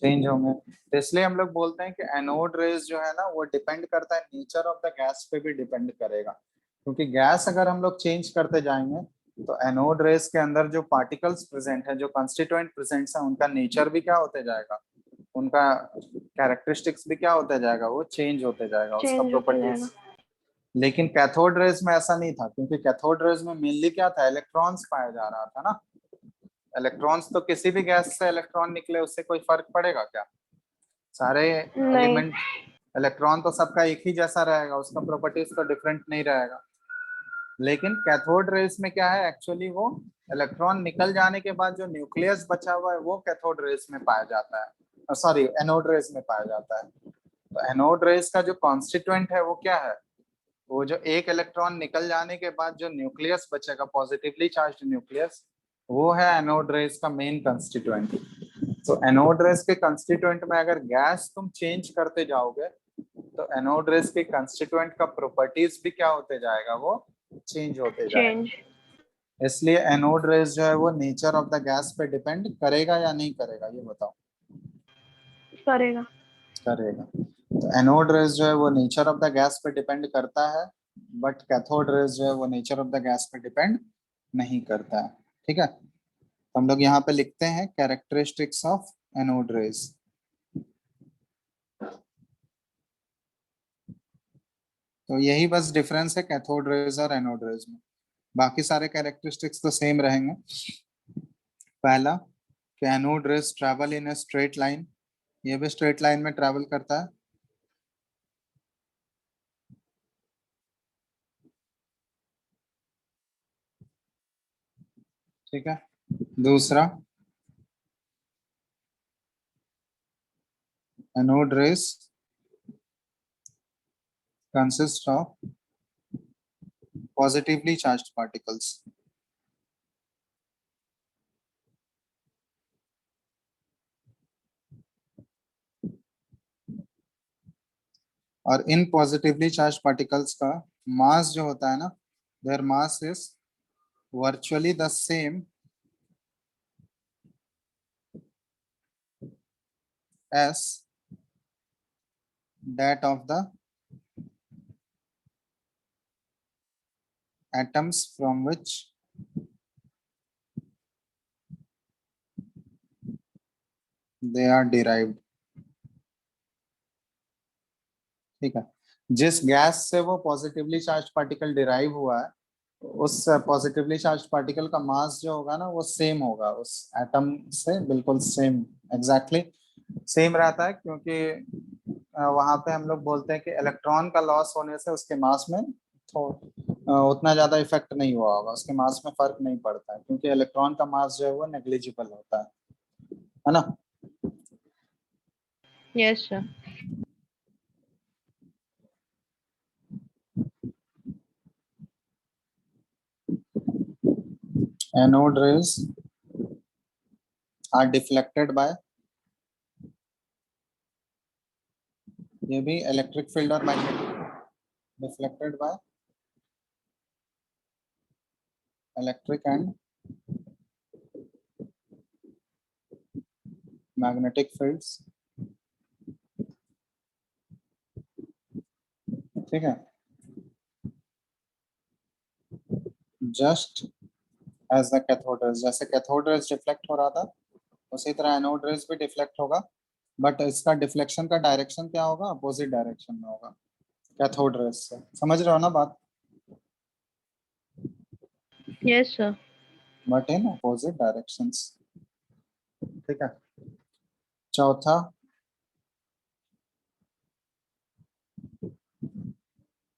चेंज होंगे। तो इसलिए हम लोग बोलते हैं कि एनोड रेज जो है ना वो डिपेंड करता है, नेचर ऑफ द गैस पे भी डिपेंड करेगा, क्योंकि गैस अगर हम लोग चेंज करते जाएंगे तो एनोड रेज के अंदर जो पार्टिकल्स प्रेजेंट है, जो कॉन्स्टिट्यूएंट प्रेजेंट है, उनका नेचर भी क्या होते जाएगा, उनका कैरेक्टरिस्टिक्स भी क्या होते जाएगा, वो चेंज होते जाएगा, उसका चेंज होता प्रॉपर्टीज। जाएगा। लेकिन कैथोड रेज में ऐसा नहीं था, क्योंकि कैथोड रेज में मेनली क्या था, इलेक्ट्रॉन्स पाया जा रहा था ना। इलेक्ट्रॉन्स तो किसी भी गैस से इलेक्ट्रॉन निकले उससे कोई फर्क पड़ेगा क्या? सारे नहीं। एलिमेंट, इलेक्ट्रॉन तो सबका एक ही जैसा रहेगा, उसका प्रॉपर्टीज तो डिफरेंट नहीं रहेगा। लेकिन कैथोड रेज में क्या है, एक्चुअली वो इलेक्ट्रॉन निकल जाने के बाद जो न्यूक्लियस बचा हुआ है वो कैथोड रेज में पाया जाता है, सॉरी एनोड रेज में पाया जाता है। तो एनोड रेज का जो कॉन्स्टिट्यूएंट है वो क्या है, वो जो एक इलेक्ट्रॉन निकल जाने के बाद जो न्यूक्लियस बचेगा, पॉजिटिवली चार्ज्ड न्यूक्लियस, वो है एनोड रेज का मेन कंस्टिट्यूएंट। तो एनोड रेज के कंस्टिट्यूएंट में अगर गैस तुम चेंज करते जाओगे तो एनोड रेज के कंस्टिट्यूएंट का प्रॉपर्टीज भी क्या होते जाएगा, वो चेंज होते जाएगा। चेंज इसलिए एनोड रेज जो है वो नेचर ऑफ द गैस पे डिपेंड करेगा या नहीं करेगा, ये बताओ। करेगा। करेगा। तो एनोड रेज जो है वो नेचर ऑफ द गैस पे डिपेंड करता है, बट कैथोड रेज जो है वो नेचर ऑफ द गैस पे डिपेंड नहीं करता है। ठीक है, तो हम लोग यहाँ पे लिखते हैं कैरेक्टरिस्टिक्स ऑफ एनोड रेज। तो यही बस डिफरेंस है कैथोड रेज और एनोड रेज में, बाकी सारे कैरेक्टरिस्टिक्स तो सेम रहेंगे। पहला कि anode rays travel in a straight line, ये भी स्ट्रेट लाइन में ट्रैवल करता है। ठीक है, दूसरा anode rays consist of positively charged particles, और इन पॉजिटिवली चार्ज पार्टिकल्स का मास जो होता है ना, their mass is virtually the same as that of the atoms from which they are derived। ठीक है, जिस गैस से वो पॉजिटिवली चार्ज पार्टिकल डिराइव हुआ है, उस पॉजिटिवली चार्ज पार्टिकल का मास जो होगा ना वो सेम होगा उस एटम से, बिल्कुल सेम, एग्जैक्टली सेम रहता है, क्योंकि वहां पे हम लोग बोलते हैं कि इलेक्ट्रॉन का लॉस होने से उसके मास में उतना ज्यादा इफेक्ट नहीं हुआ होगा, उसके मास में फर्क नहीं पड़ता है, क्योंकि इलेक्ट्रॉन का मास जो है वो नेग्लिजिबल होता है ना। Yes sir. Anode rays are deflected by, ये भी इलेक्ट्रिक फील्ड और magnetic, deflected by electric and magnetic fields. ठीक है, just as the cathode rays, जैसे कैथोड रेज डिफ्लेक्ट हो रहा था उसी तरह एनोड रेज भी डिफ्लेक्ट होगा, बट इसका डिफ्लेक्शन का डायरेक्शन क्या होगा, अपोजिट डायरेक्शन में होगा कैथोड रेज से। समझ रहे हो ना बात, yes sir. But in opposite directions. ठीक है, चौथा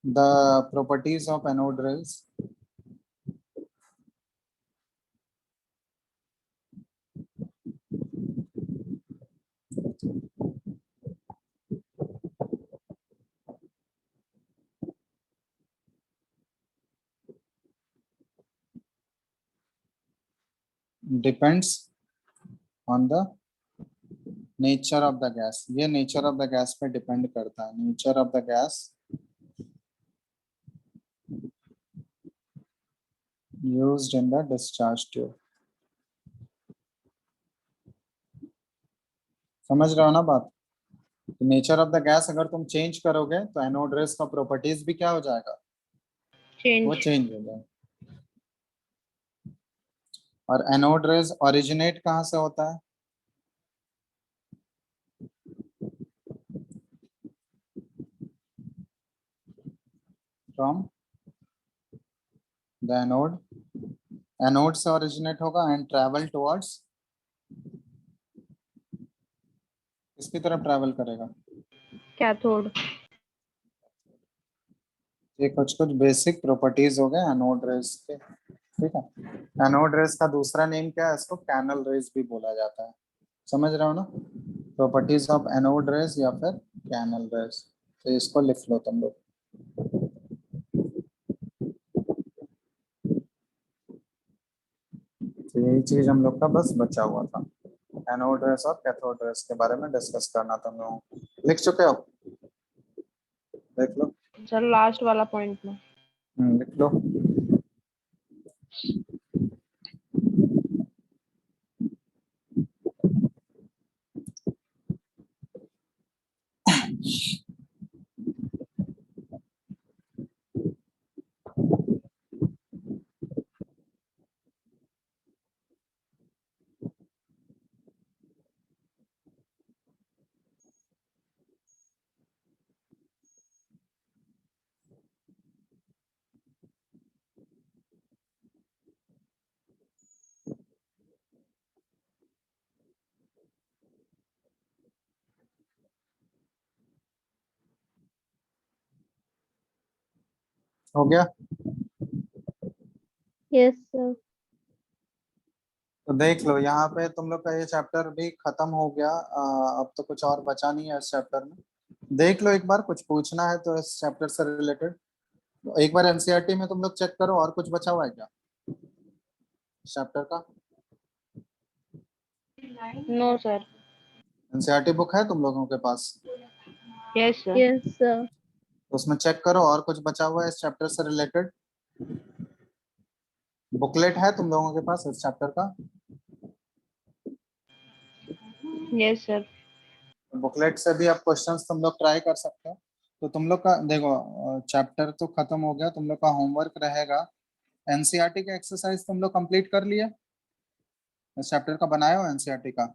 the properties of anode rays depends on the nature of the gas। ये nature of the gas पे depend करता है, nature of the gas used in the discharge tube। समझ रहे हो ना बात? नेचर ऑफ द गैस अगर तुम चेंज करोगे तो एनोड रेस का प्रॉपर्टीज भी क्या हो जाएगा, वो चेंज। चेंज हो जाएगा। और एनोड रेस ओरिजिनेट कहाँ से होता है? फ्रॉम द एनोड, एनोड से ओरिजिनेट होगा एंड ट्रेवल टुवर्ड्स, किसकी तरफ ट्रेवल करेगा? कैथोड। ये कुछ कुछ बेसिक प्रॉपर्टीज हो गए एनोड रेस के, ठीक है। एनोड रेस का दूसरा नेम क्या है? इसको कैनल रेस भी बोला जाता है। समझ रहे हो ना? प्रॉपर्टीज ऑफ एनोड रेस या फिर कैनल रेस, तो इसको लिख लो तुम लोग। तो यही चीज हम लोग का बस बचा हुआ था, एनोड रेस और कैथोड रेस के बारे में डिस्कस करना था हम लोगों को। लिख चुके हो? देख लो। सर लास्ट वाला पॉइंट में। लिख लो। हो गया? Yes sir. तो देख लो यहाँ पे तुम लोग का ये चैप्टर भी खत्म हो गया। अब तो कुछ और बचा नहीं है इस चैप्टर में। देख लो एक बार, कुछ पूछना है तो इस चैप्टर से रिलेटेड एक बार एनसीईआरटी में तुम लोग चेक करो, और कुछ बचा हुआ है क्या इस चैप्टर का? No sir. एनसीईआरटी बुक है तुम लोगों के पास? Yes sir. Yes sir. तो उसमें चेक करो और कुछ बचा हुआ है इस चैप्टर से रिलेटेड। बुकलेट है तुम लोगों के पास इस चैप्टर का? Yes sir. बुकलेट से भी आप क्वेश्चंस तुम लोग ट्राई कर सकते हो। तो तुम लोग का देखो, चैप्टर तो खत्म हो गया, तुम लोग का होमवर्क रहेगा एनसीईआरटी का एक्सरसाइज तुम लोग कंप्लीट कर लिया? इस चैप्टर का बनाया हो एनसीईआरटी का?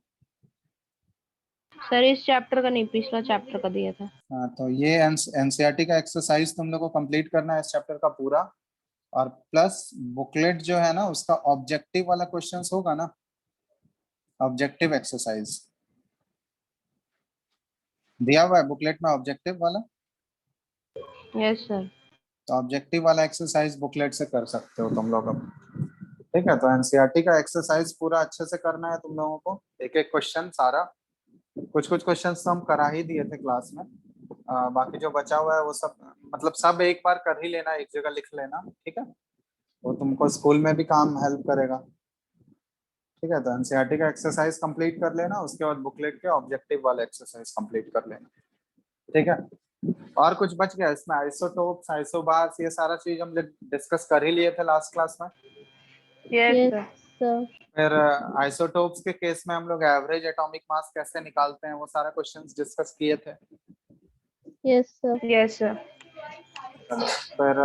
सर इस चैप्टर का नहीं, पिछला चैप्टर का दिया था। हाँ, तो ये एनसीईआरटी का एक्सरसाइज तुम लोग को कंप्लीट करना है इस चैप्टर का पूरा। और प्लस बुकलेट जो है ना, उसका ऑब्जेक्टिव वाला क्वेश्चंस होगा ना, ऑब्जेक्टिव एक्सरसाइज दिया हुआ है बुकलेट में, ऑब्जेक्टिव वाला। Yes sir. तो ऑब्जेक्टिव वाला एक्सरसाइज बुकलेट से कर सकते हो तुम लोग अब। ठीक है, तो एनसीईआरटी का एक्सरसाइज पूरा अच्छे से करना है तुम लोगों को, एक एक क्वेश्चन सारा। कुछ कुछ क्वेश्चन तो हम करा ही दिए थे क्लास में। बाकी जो बचा हुआ है वो सब, मतलब सब एक बार कर ही लेना, एक जगह लिख लेना, ठीक है। वो तुमको स्कूल में भी काम हेल्प करेगा। ठीक है, तो एनसीईआरटी का एक्सरसाइज कंप्लीट कर लेना, उसके बाद बुकलेट के ऑब्जेक्टिव वाला एक्सरसाइज कंप्लीट कर लेना। ठीक है। और कुछ बच गया इसमें? आइसोटोप्स, आइसोबार्स, ये सारा चीज हम डिस्कस कर ही लिए थे लास्ट क्लास में। Yes sir. फिर आइसोटोप्स के केस में हम लोग एवरेज एटॉमिक मास कैसे निकालते हैं, वो सारा क्वेश्चंस डिस्कस किए थे। Yes sir. Yes sir. फिर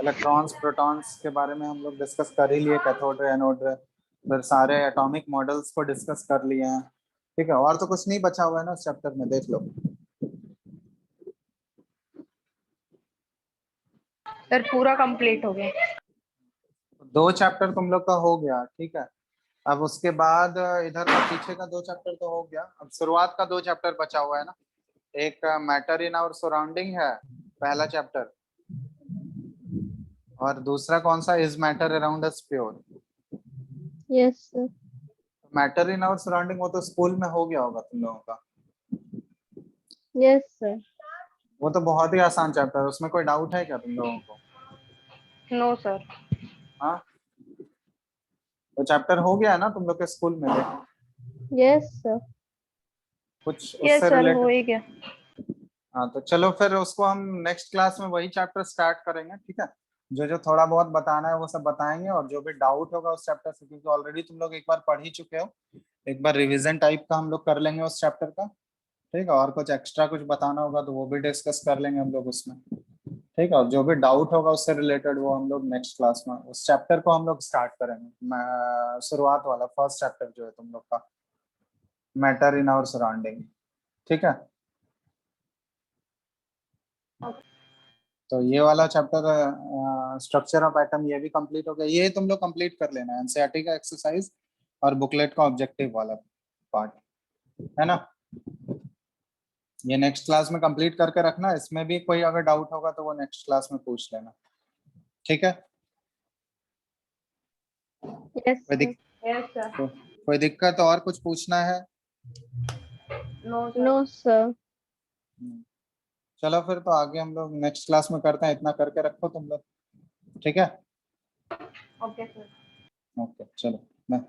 इलेक्ट्रॉन्स प्रोटॉन्स के बारे में हम लोग डिस्कस कर ही लिए, कैथोड रे एनोड रे। फिर सारे एटॉमिक मॉडल्स को डिस्कस कर लिए हैं। ठीक है, और तो कुछ नहीं बचा हुआ है ना इस चैप्टर में, देख लो। सर पूरा कंप्लीट हो गया। दो चैप्टर तुम लोग का हो गया, ठीक है। अब उसके बाद इधर का पीछे का दो चैप्टर तो हो गया, अब शुरुआत का दो चैप्टर बचा हुआ है ना। एक मैटर इन आवर सराउंडिंग है, पहला चैप्टर। और दूसरा कौन सा? Is matter around us pure. Yes sir. Matter in our surrounding वो तो स्कूल में हो गया होगा तुम लोगों का। Yes sir. वो तो बहुत ही आसान चैप्टर है, उसमें कोई डाउट है क्या तुम लोगों को? No sir. हाँ, तो चैप्टर हो गया है ना तुम लोग के स्कूल में, देखो यस सर। कुछ यस उससे सर हो रिलेटेड। ही गया। हाँ, तो चलो फिर उसको हम नेक्स्ट क्लास में वही चैप्टर स्टार्ट करेंगे, ठीक है। जो जो थोड़ा बहुत बताना है वो सब बताएंगे, और जो भी डाउट होगा उस चैप्टर से, क्योंकि ऑलरेडी तुम लोग एक बार पढ़ ही चुके हो, एक बार रिवीजन टाइप का हम लोग कर लेंगे उस चैप्टर का, ठीक है। और कुछ एक्स्ट्रा कुछ बताना होगा तो वो भी डिस्कस कर लेंगे हम लोग उसमें, ठीक है। और जो भी डाउट होगा उससे रिलेटेड वो हम लोग नेक्स्ट क्लास में उस चैप्टर को हम लोग स्टार्ट करेंगे। शुरुआत वाला फर्स्ट चैप्टर जो है तुम लोग का, मैटर इन आवर सराउंडिंग, ठीक है। तो ये वाला चैप्टर स्ट्रक्चर ऑफ एटम ये भी कंप्लीट हो गया। ये तुम लोग कंप्लीट कर लेना एनसीईआरटी का एक्सरसाइज और बुकलेट का ऑब्जेक्टिव वाला पार्ट, है ना। ये नेक्स्ट क्लास में कंप्लीट करके रखना। इसमें भी कोई अगर डाउट होगा तो वो नेक्स्ट क्लास में पूछ लेना, ठीक है। यस कोई दिक, यस सर। कोई दिक्कत और कुछ पूछना है? No sir. चलो फिर तो आगे हम लोग नेक्स्ट क्लास में करते हैं। इतना करके रखो तुम लोग, ठीक है। Okay sir. ओके चलो बाय।